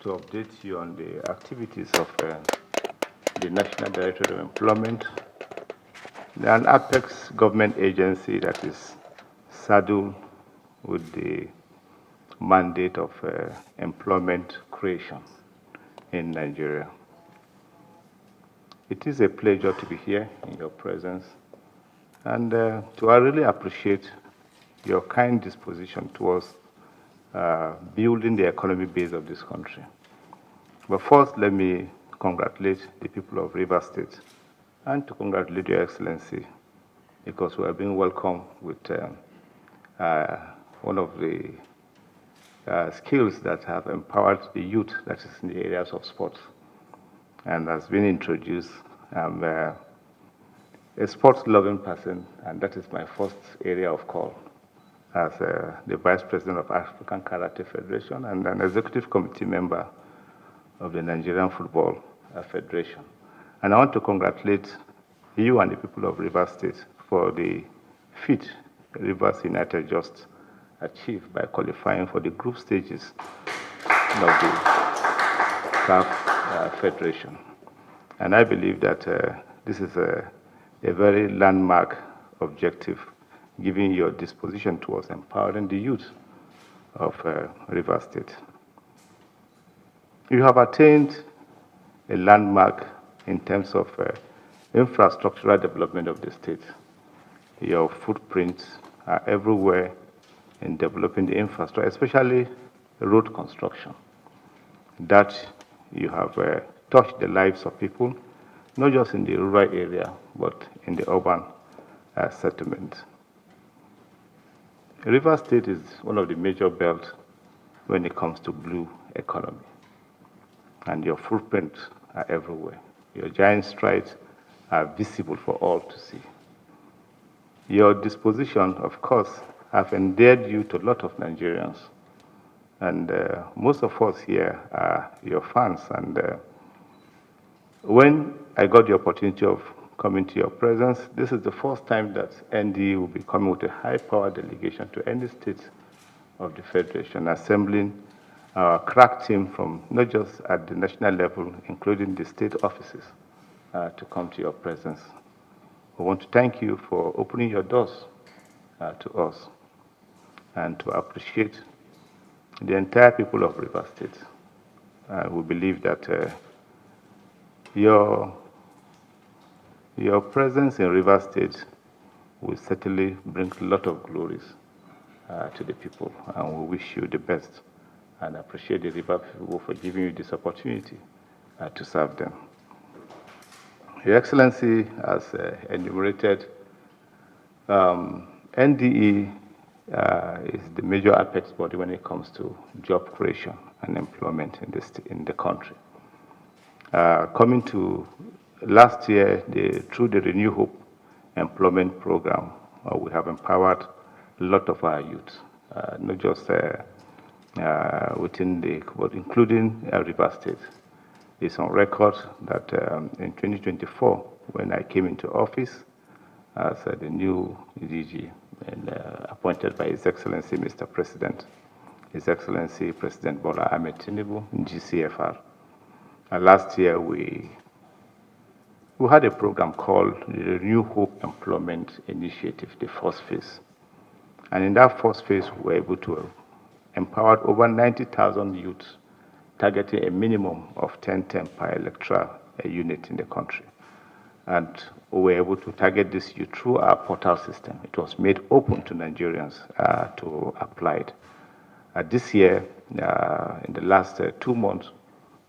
to update you on the activities of the National Directorate of Employment, an apex government agency that is saddled with the mandate of employment creation in Nigeria. It is a pleasure to be here in your presence and to really appreciate your kind disposition towards building the economic base of this country. But first, let me congratulate the people of Rivers State and to congratulate Your Excellency because we are being welcomed with one of the skills that have empowered the youth, that is in the areas of sports, and has been introduced. I'm a sports-loving person, and that is my first area of call as the Vice President of African Karate Federation and an Executive Committee member of the Nigerian Football Federation. And I want to congratulate you and the people of Rivers State for the feat Rivers United just achieved by qualifying for the group stages of the CAF Federation. And I believe that this is a very landmark objective, given your disposition towards empowering the youth of Rivers State. You have attained a landmark in terms of infrastructural development of the state. Your footprints are everywhere in developing the infrastructure, especially road construction. That you have touched the lives of people, not just in the rural area, but in the urban settlement. Rivers State is one of the major belts when it comes to blue economy, and your footprints are everywhere. Your giant strides are visible for all to see. Your disposition, of course, have endeared you to a lot of Nigerians, and most of us here are your fans. And when I got the opportunity of coming to your presence, this is the first time that ND will be coming with a high-powered delegation to any state of the Federation, assembling our crack team from not just at the national level, including the state offices, to come to your presence. We want to thank you for opening your doors to us and to appreciate the entire people of Rivers State. We believe that your presence in Rivers State will certainly bring a lot of glories to the people, and we wish you the best and appreciate the River people for giving you this opportunity to serve them. Your Excellency has enumerated NDE is the major apex body when it comes to job creation and employment in the country. Coming to last year, through the Renew Hope employment program, we have empowered a lot of our youth, not just within but including Rivers State. It's on record that in 2024, when I came into office as the new DG and appointed by His Excellency Mr. President, His Excellency President Bola Ahmed Tinubu, GCFR. Last year, we had a program called the New Hope Employment Initiative, the first phase. And in that first phase, we were able to empower over 90,000 youths, targeting a minimum of 10 per electoral unit in the country. And we were able to target this youth through our portal system. It was made open to Nigerians to apply it. This year, in the last 2 months,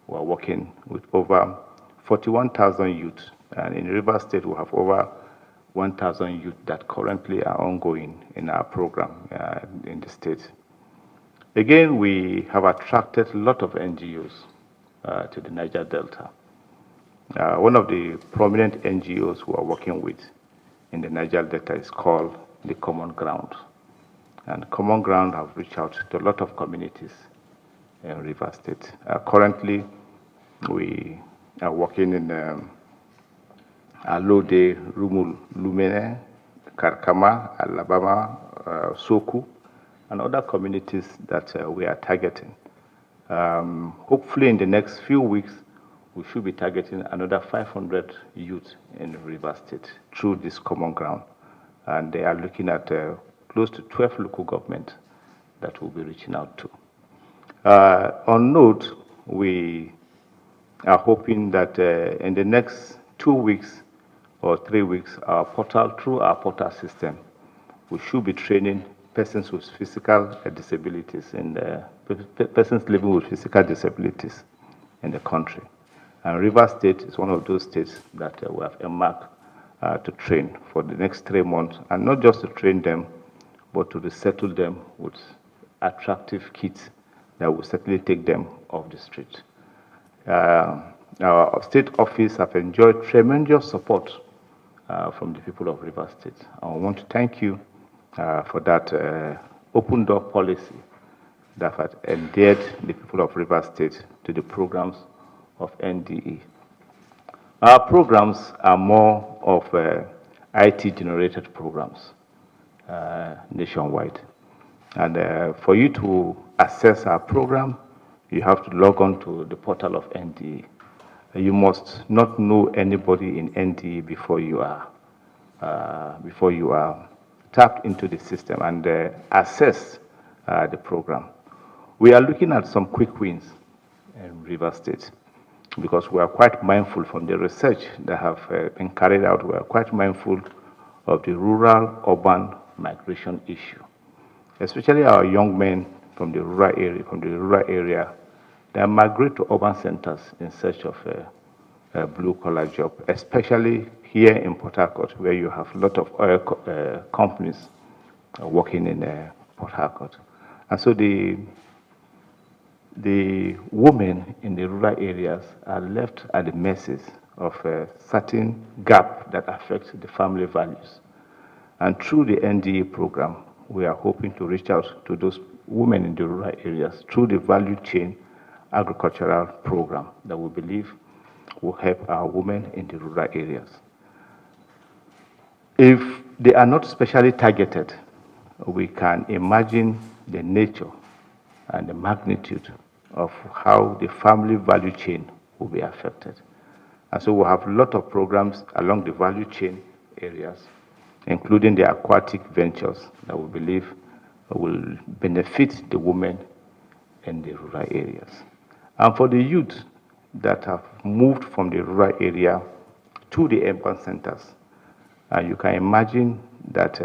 we are working with over 41,000 youth. And in Rivers State, we have over 1,000 youth that currently are ongoing in our program in the state. Again, we have attracted a lot of NGOs to the Niger Delta. One of the prominent NGOs we are working with in the Niger Delta is called the Common Ground. And Common Ground have reached out to a lot of communities in Rivers State. Currently, we are working in Alode, Rumul, Lumene, Karkama, Alabama, Soku, and other communities that we are targeting. Hopefully in the next few weeks, we should be targeting another 500 youth in Rivers State through this common ground. And they are looking at close to 12 local governments that we'll be reaching out to. On note, we are hoping that in the next 2 weeks or 3 weeks, through our portal system, we should be training persons with physical disabilities and persons living with physical disabilities in the country. And Rivers State is one of those states that we have earmarked to train for the next 3 months, and not just to train them, but to resettle them with attractive kits that will certainly take them off the street. Our state office have enjoyed tremendous support from the people of Rivers State. I want to thank you for that open door policy that has endeared the people of Rivers State to the programs of NDE. Our programs are more of IT-generated programs nationwide. And for you to access our program, you have to log on to the portal of NDE. You must not know anybody in NDE before you are tapped into the system and access the program. We are looking at some quick wins in Rivers State because we are quite mindful from the research that have been carried out. We are quite mindful of the rural-urban migration issue, especially our young men from the rural area, they migrate to urban centers in search of a blue-collar job, especially here in Port Harcourt, where you have a lot of oil companies working in Port Harcourt. And so the women in the rural areas are left at the mercy of a certain gap that affects the family values. And through the NDA program, we are hoping to reach out to those women in the rural areas through the value chain agricultural program that we believe will help our women in the rural areas. If they are not specially targeted, we can imagine the nature and the magnitude of how the family value chain will be affected. And so we'll have a lot of programs along the value chain areas, including the aquatic ventures that we believe will benefit the women in the rural areas. And for the youth that have moved from the rural area to the urban centers, you can imagine that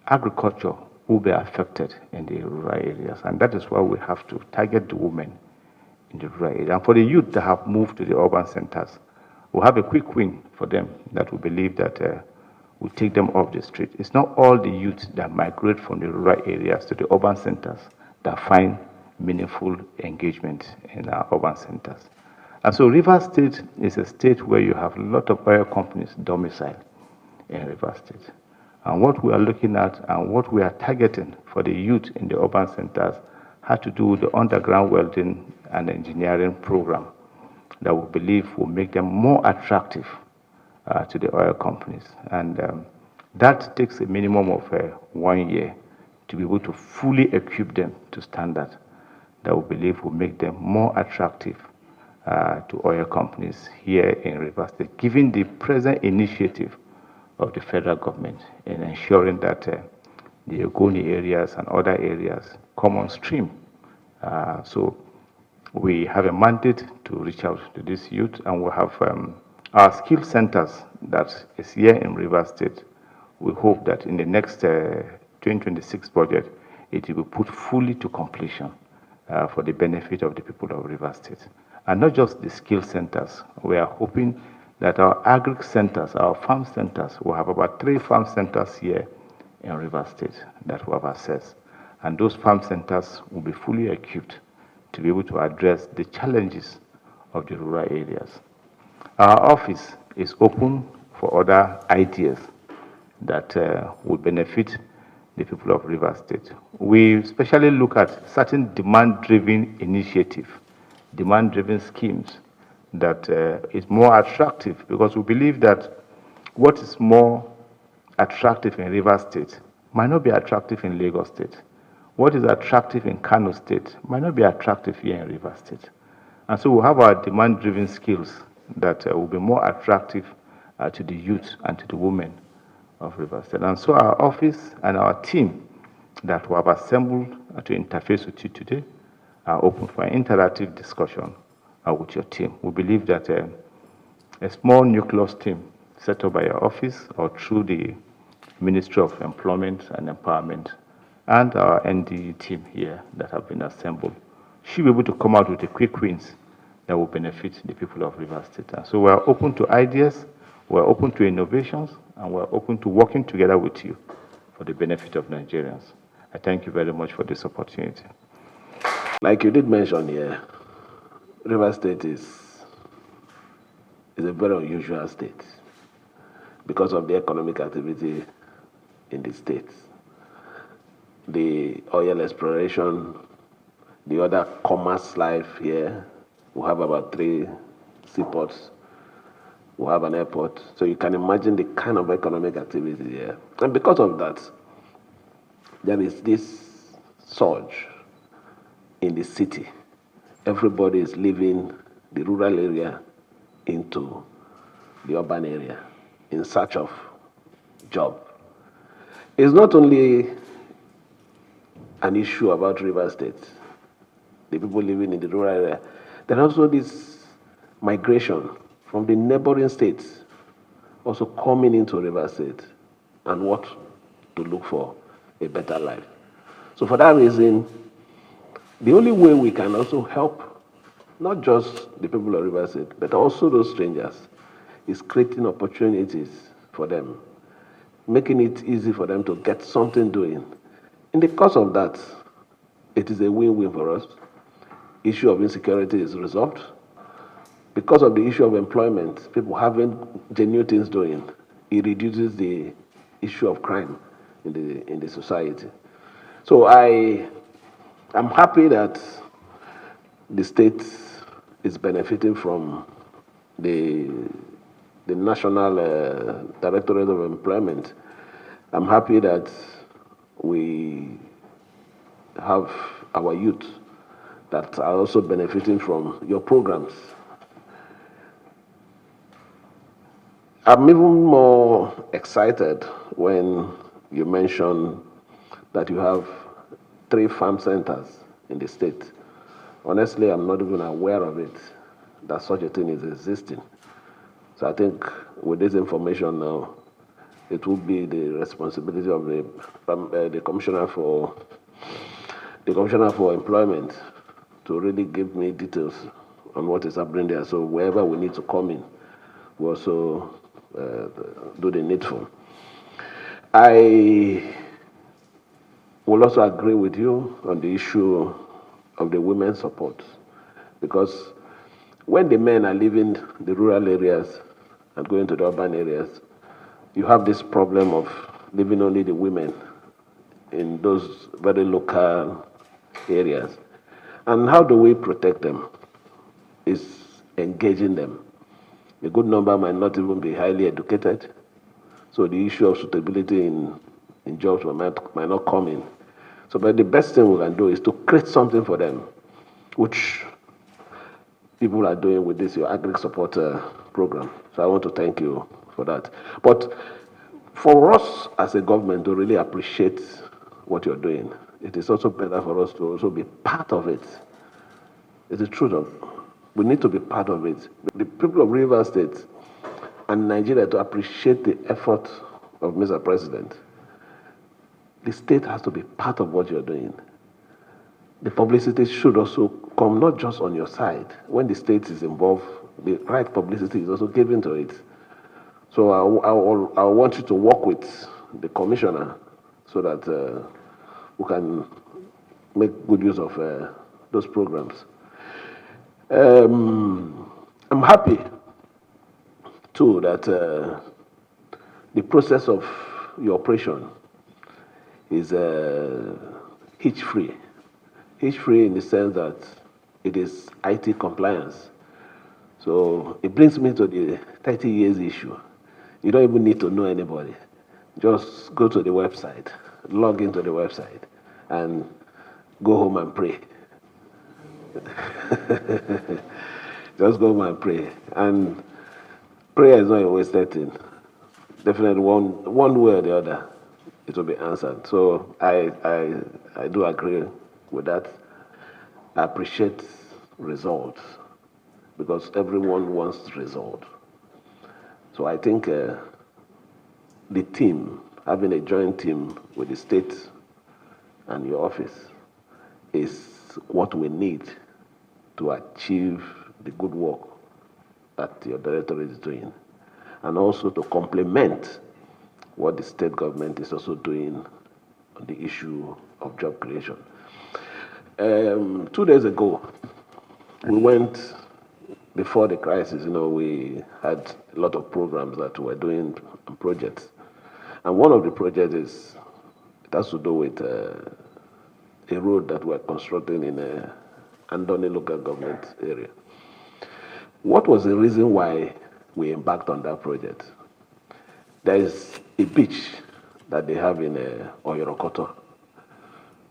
agriculture will be affected in the rural areas. And that is why we have to target the women in the rural area. And for the youth that have moved to the urban centers, we'll have a quick win for them that we believe that will take them off the street. It's not all the youth that migrate from the rural areas to the urban centers that find meaningful engagement in our urban centers. And so Rivers State is a state where you have a lot of oil companies domiciled in Rivers State. And what we are looking at and what we are targeting for the youth in the urban centers had to do with the underground welding and engineering program that we believe will make them more attractive to the oil companies. And that takes a minimum of 1 year to be able to fully equip them to standard that we believe will make them more attractive to oil companies here in Rivers State, given the present initiative of the federal government in ensuring that the Ogoni areas and other areas come on stream. So we have a mandate to reach out to this youth, and we have our skill centers that is here in Rivers State. We hope that in the next 2026 budget, it will be put fully to completion for the benefit of the people of Rivers State. And not just the skill centers. We are hoping that our agri centers, our farm centers, will have about 3 farm centers here in Rivers State that we have access. And those farm centers will be fully equipped to be able to address the challenges of the rural areas. Our office is open for other ideas that will benefit the people of Rivers State. We especially look at certain demand-driven initiatives, demand-driven schemes that is more attractive, because we believe that what is more attractive in Rivers State might not be attractive in Lagos State. What is attractive in Kano State might not be attractive here in Rivers State. And so we'll have our demand-driven skills that will be more attractive to the youth and to the women of Rivers State. And so our office and our team that we have assembled to interface with you today are open for an interactive discussion with your team. We believe that a small nucleus team set up by your office or through the Ministry of Employment and Empowerment and our NDE team here that have been assembled should be able to come out with the quick wins that will benefit the people of Rivers State. And so we're open to ideas, we're open to innovations, and we're open to working together with you for the benefit of Nigerians. I thank you very much for this opportunity. Like you did mention here, Rivers State is a very unusual state because of the economic activity in the state. The oil exploration, the other commerce life here. We have about 3 seaports. We have an airport. So you can imagine the kind of economic activity here. And because of that, there is this surge in the city. Everybody is leaving the rural area into the urban area in search of job. It's not only an issue about Rivers State, the people living in the rural area. There are also this migration from the neighboring states also coming into Rivers State and what to look for a better life. So for that reason, the only way we can also help not just the people of Rivers State, but also those strangers, is creating opportunities for them, making it easy for them to get something doing. In the course of that, it is a win-win for us. Issue of insecurity is resolved. Because of the issue of employment, people having genuine things doing, it reduces the issue of crime in the society. So I'm happy that the state is benefiting from the National Directorate of Employment. I'm happy that we have our youth that are also benefiting from your programs. I'm even more excited when you mention that you have 3 farm centers in the state. Honestly, I'm not even aware of it, that such a thing is existing. So I think with this information now, it will be the responsibility of the Commissioner for Employment to really give me details on what is happening there. So wherever we need to come in, we also do the needful. I will also agree with you on the issue of the women's support, because when the men are leaving the rural areas and going to the urban areas, you have this problem of leaving only the women in those very local areas. And how do we protect them? Is engaging them. A good number might not even be highly educated, so the issue of suitability in jobs might not come in. So, but the best thing we can do is to create something for them, which people are doing with this your agri support program. So I want to thank you for that. But for us as a government to really appreciate what you're doing, it is also better for us to also be part of it. It's the truth. We need to be part of it. The people of Rivers State and Nigeria to appreciate the effort of Mr. President. The state has to be part of what you're doing. The publicity should also come not just on your side. When the state is involved, the right publicity is also given to it. So I want you to work with the commissioner so that we can make good use of those programs. I'm happy too that the process of your operation is hitch-free. Hitch-free in the sense that it is IT compliance. So it brings me to the 30 years issue. You don't even need to know anybody. Just go to the website, log into the website, and go home and pray. Just go home and pray. And prayer is not a wasted thing. Definitely one way or the other, it will be answered. So I do agree with that. I appreciate results because everyone wants results. So I think the team, having a joint team with the state and your office, is what we need to achieve the good work that your directorate is doing, and also to complement what the state government is also doing on the issue of job creation. 2 days ago, we went, before the crisis, we had a lot of programs that we were doing, projects. And one of the projects it has to do with a road that we're constructing in Andoni local government area. What was the reason why we embarked on that project? There is a beach that they have in Oyorokoto.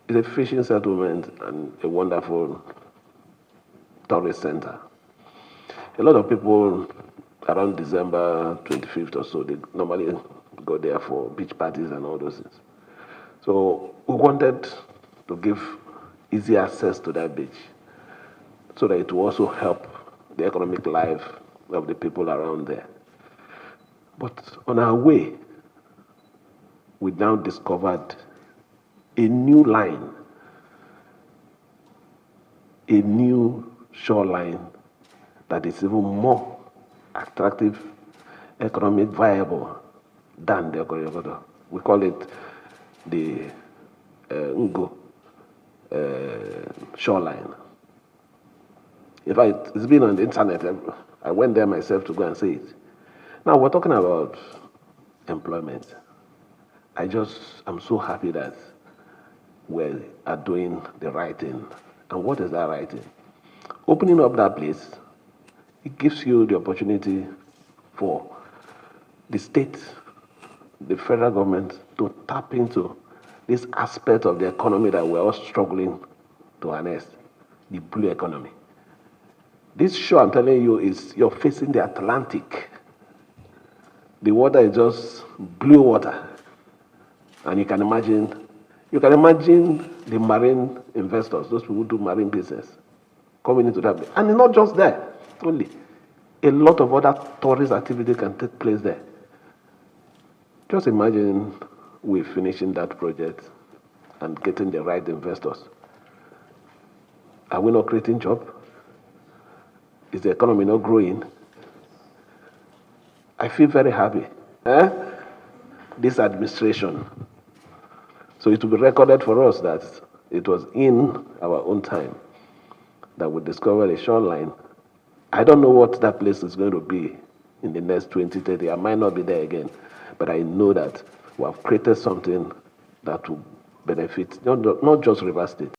It's a fishing settlement and a wonderful tourist center. A lot of people around December 25th or so, they normally go there for beach parties and all those things. So we wanted to give easy access to that beach so that it will also help the economic life of the people around there. But on our way, we now discovered a new line, a new shoreline that is even more attractive, economic viable than the Okoyokoto. We call it the Ngo shoreline. In fact, it's been on the internet. I went there myself to go and see it. Now we're talking about employment. I'm so happy that we are doing the right thing. And what is that right thing? Opening up that place, it gives you the opportunity for the state, the federal government to tap into this aspect of the economy that we're all struggling to harness, the blue economy. This show, I'm telling you, you're facing the Atlantic. The water is just blue water. And you can imagine the marine investors, those people who do marine business, coming into that. And it's not just there only. A lot of other tourist activity can take place there. Just imagine we finishing that project and getting the right investors. Are we not creating jobs? Is the economy not growing? I feel very happy. This administration. So it will be recorded for us that it was in our own time that we discovered a shoreline. I don't know what that place is going to be in the next 20, 30. I might not be there again, but I know that we have created something that will benefit not just River State.